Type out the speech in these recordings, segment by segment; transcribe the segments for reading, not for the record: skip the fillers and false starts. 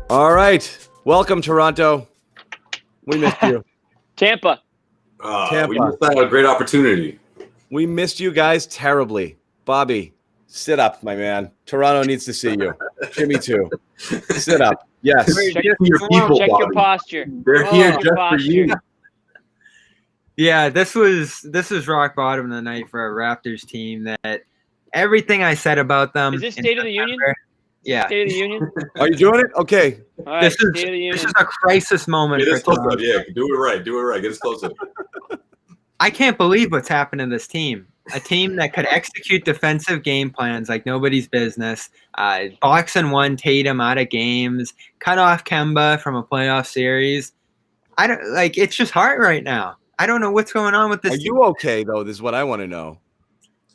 All right. Welcome, Toronto. We missed you. Tampa. Tampa. We missed out on a great opportunity. We missed you guys terribly. Bobby, sit up, my man. Toronto needs to see you. Jimmy, too. Sit up. Yes. Check your people, Check your Bobby. posture. They're here Check just your for posture. you. Yeah, this was rock bottom of the night for our Raptors team. That everything I said about them. Is this in State of the Union? September- Yeah, State of the Union? Are you doing it? Okay. All right, this State of the is Union. a crisis moment Get for us close up. Toronto. Yeah, do it right. Do it right. Get us close up. I can't believe what's happened to this team. A team that could execute defensive game plans like nobody's business. Box and one Tatum out of games. Cut off Kemba from a playoff series. I don't like. It's just hard right now. I don't know what's going on with this. Are team. you okay, though? This is what I want to know.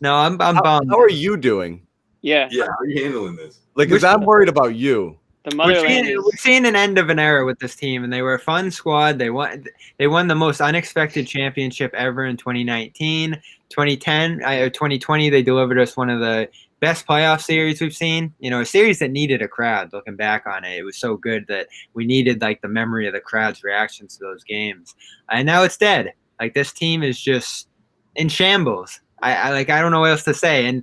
No, I'm How bummed. are you doing? Yeah, Yeah, how are you handling this? Like, because I'm worried about you. the We're motherland seeing, is. we're seeing an end of an era with this team, and they were a fun squad. They won the most unexpected championship ever in 2019. 2010, 2020, they delivered us one of the best playoff series we've seen. You know, a series that needed a crowd. Looking back on it, it was so good that we needed like the memory of the crowd's reactions to those games. And now it's dead. Like this team is just in shambles. I don't know what else to say. And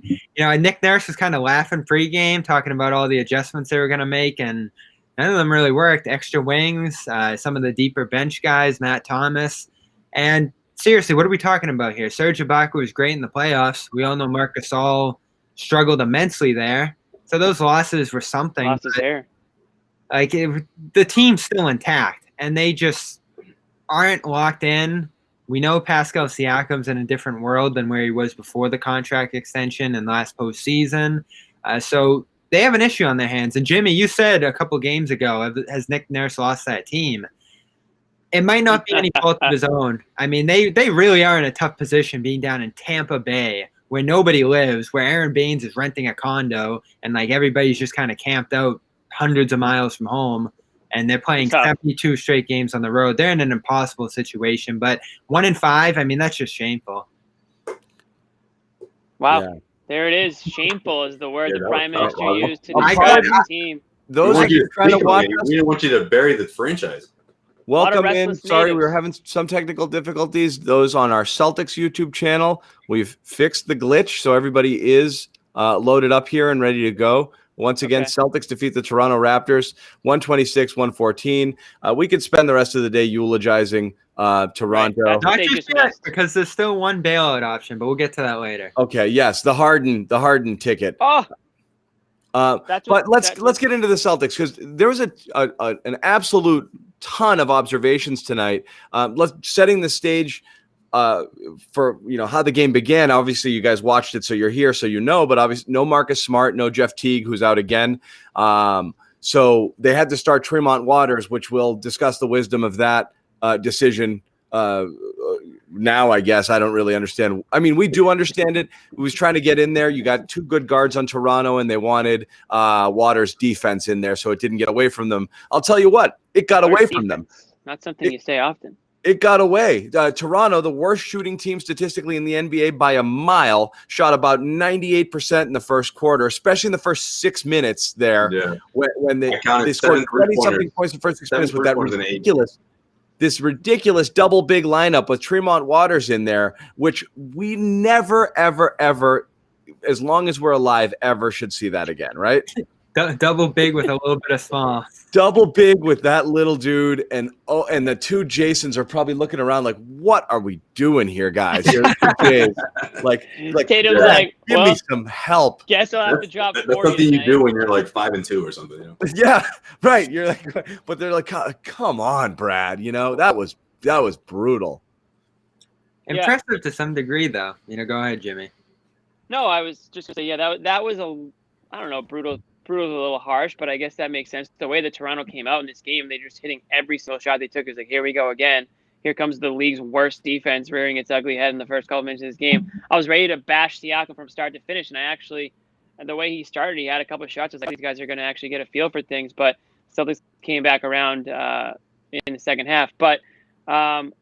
Nick Nurse was kind of laughing pregame, talking about all the adjustments they were going to make, and none of them really worked. Extra wings, some of the deeper bench guys, Matt Thomas, and seriously, what are we talking about here? Serge Ibaka was great in the playoffs. We all know Marc Gasol struggled immensely there. So those losses were something. Lost his hair. Like the team's still intact, and they just aren't locked in. We know Pascal Siakam's in a different world than where he was before the contract extension and last postseason. So they have an issue on their hands. And Jimmy, you said a couple games ago, has Nick Nurse lost that team? It might not be any fault of his own. I mean, they really are in a tough position being down in Tampa Bay where nobody lives, where Aaron Baines is renting a condo and like everybody's just kind of camped out hundreds of miles from home. And they're playing 72 straight games on the road. They're in an impossible situation. But 1-5, I mean, that's just shameful. Wow. Yeah. There it is. Shameful is the word Yeah, the that Prime was- Minister used to I'm describe proud- the team. Those we of you trying to watch us, we didn't want you to bury the franchise. welcome in. restless Sorry, we natives. were having some technical difficulties. Those on our Celtics YouTube channel, we've fixed the glitch, so everybody is loaded up here and ready to go. Once again, Okay. Celtics defeat the Toronto Raptors 126-114. We could spend the rest of the day eulogizing Toronto. Right, that's- Not They just just yet, missed. because there's still one bailout option, but we'll get to that later. Okay, yes, the Harden ticket. Oh, that's what, But let's get into the Celtics because there was an absolute ton of observations tonight. Let's setting the stage for how the game began. Obviously, you guys watched it, so you're here, so you know. But obviously, no Marcus Smart, no Jeff Teague, who's out again. So they had to start Tremont Waters, which we'll discuss the wisdom of that decision now. I guess I don't really understand. I mean, we do understand it. He was trying to get in there. You got two good guards on Toronto, and they wanted Waters' defense in there, so it didn't get away from them. I'll tell you what, it got away from them. Not something you say often. It got away. Toronto, the worst shooting team statistically in the NBA by a mile, shot about 98% in the first quarter, especially in the first 6 minutes there. Yeah. When they counted scored 7 3-pointers. 20-something points in the first 6 minutes with that 3-pointers in 8. ridiculous double big lineup with Tremont Waters in there, which we never, ever, ever, as long as we're alive, ever should see that again, right? Double big with a little bit of small. Double big with that little dude, and the two Jasons are probably looking around like, what are we doing here, guys? You're like Tatum's yeah, like, give well, me some help. guess I'll have to drop That's 40 something you tonight. do when you're like 5-2 or something. You know? Yeah, right. You're like, but they're like, come on, Brad. That was brutal. Yeah. Impressive to some degree, though. Go ahead, Jimmy. No, I was just going to say, yeah, that was I don't know, brutal is a little harsh, but I guess that makes sense. The way that Toronto came out in this game, they just hitting every single shot they took. Is like, here we go again. Here comes the league's worst defense rearing its ugly head in the first couple minutes of this game. I was ready to bash Siakam from start to finish, and the way he started, he had a couple of shots. I was like, these guys are going to actually get a feel for things, but Celtics came back around in the second half. But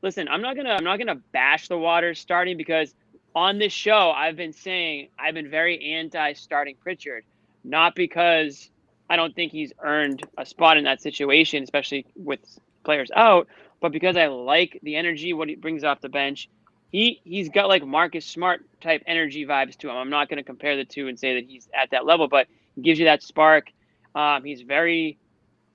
listen, I'm not gonna bash the Waters starting because on this show I've been saying I've been very anti starting Pritchard. Not because I don't think he's earned a spot in that situation, especially with players out. But because I like the energy, what he brings off the bench, he's got like Marcus Smart type energy vibes to him. I'm not going to compare the two and say that he's at that level, but he gives you that spark. He's very.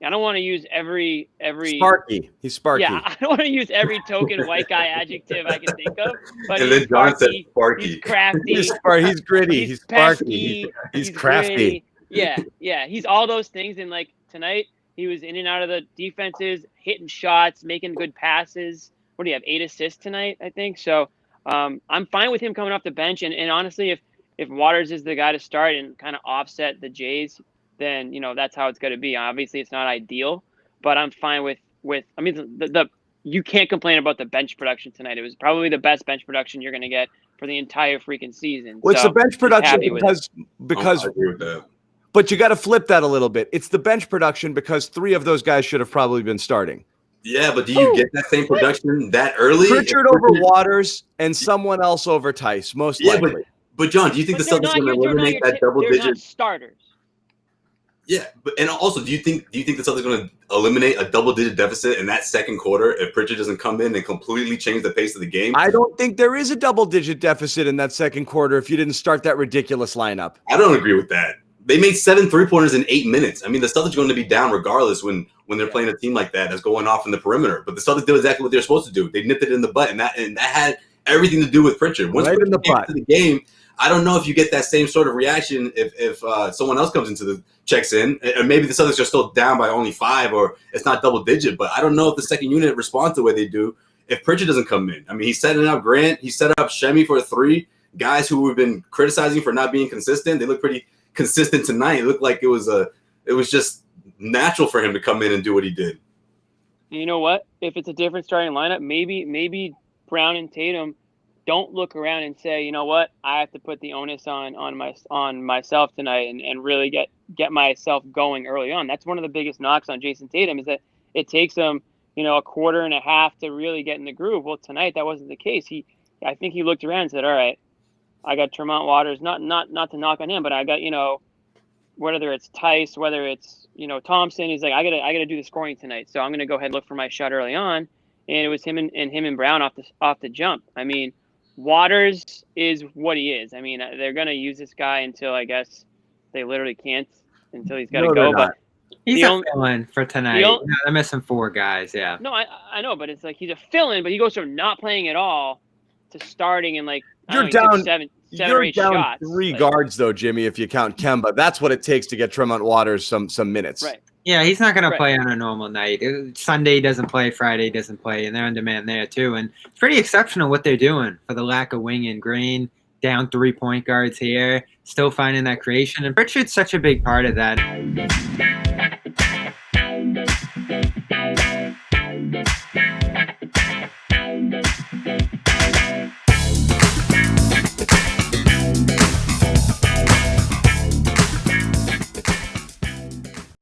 I don't want to use every Sparky. He's sparky. Yeah, I don't want to use every token white guy adjective I can think of. But And he's then John said sparky. sparky. He's crafty. He's gritty. He's sparky. pesky. He's crafty. Gritty. Yeah. He's all those things. And like tonight, he was in and out of the defenses, hitting shots, making good passes. What do you have? 8 assists tonight, I think. So I'm fine with him coming off the bench. And honestly, if Waters is the guy to start and kind of offset the Jays, then that's how it's going to be. Obviously, it's not ideal, but I'm fine with. I mean, the you can't complain about the bench production tonight. It was probably the best bench production you're going to get for the entire freaking season. Well, it's So, the bench production happy with because I agree with that. but you got to flip that a little bit. It's the bench production because 3 of those guys should have probably been starting. Yeah, but do you get that same production that early? Pritchard over Waters and someone else over Tice, most likely. But John, do you think the Celtics are going to eliminate that double they're digit? not starters. Yeah, and also, do you think the Celtics are going to eliminate a double-digit deficit in that second quarter if Pritchard doesn't come in and completely change the pace of the game? I don't think there is a double-digit deficit in that second quarter if you didn't start that ridiculous lineup. I don't agree with that. They made 7 3-pointers in 8 minutes. I mean, the Celtics are going to be down regardless when they're playing a team like that that's going off in the perimeter. But the Celtics did exactly what they're supposed to do. They nipped it in the butt, and that had everything to do with Pritchard. Once Right in the Pritchard came butt. into the game, I don't know if you get that same sort of reaction if someone else comes into the checks in, and maybe the Celtics are still down by only 5 or it's not double digit. But I don't know if the second unit responds the way they do if Pritchard doesn't come in. I mean, he's setting up Grant, he set up Shemi for a 3. Guys who we've been criticizing for not being consistent, they look pretty consistent tonight. It looked like it was just natural for him to come in and do what he did. You know what? If it's a different starting lineup, maybe Brown and Tatum don't look around and say, you know what, I have to put the onus on myself tonight and really get myself going early on. That's one of the biggest knocks on Jayson Tatum is that it takes him, a quarter and a half to really get in the groove. Well, tonight that wasn't the case. I think he looked around and said, all right, I got Tremont Waters, not to knock on him, but I got, whether it's Tice, whether it's, Thompson, he's like, I gotta do the scoring tonight. So I'm going to go ahead and look for my shot early on. And it was him and Brown off the jump. I mean, Waters is what he is. I mean, they're going to use this guy until I guess they literally can't, until he's got to go. But he's a fill-in for tonight. They're missing 4 guys. Yeah. No, I know, but it's like he's a fill-in, but he goes from not playing at all to starting and like You're down seven You're or 8 down shots. 3 guards though, Jimmy. If you count Kemba, that's what it takes to get Tremont Waters some minutes. Right. Yeah, he's not going to play on a normal night. Sunday doesn't play, Friday doesn't play, and they're on demand there too. And it's pretty exceptional what they're doing for the lack of wing and green. Down 3 point guards here, still finding that creation. And Pritchard's such a big part of that.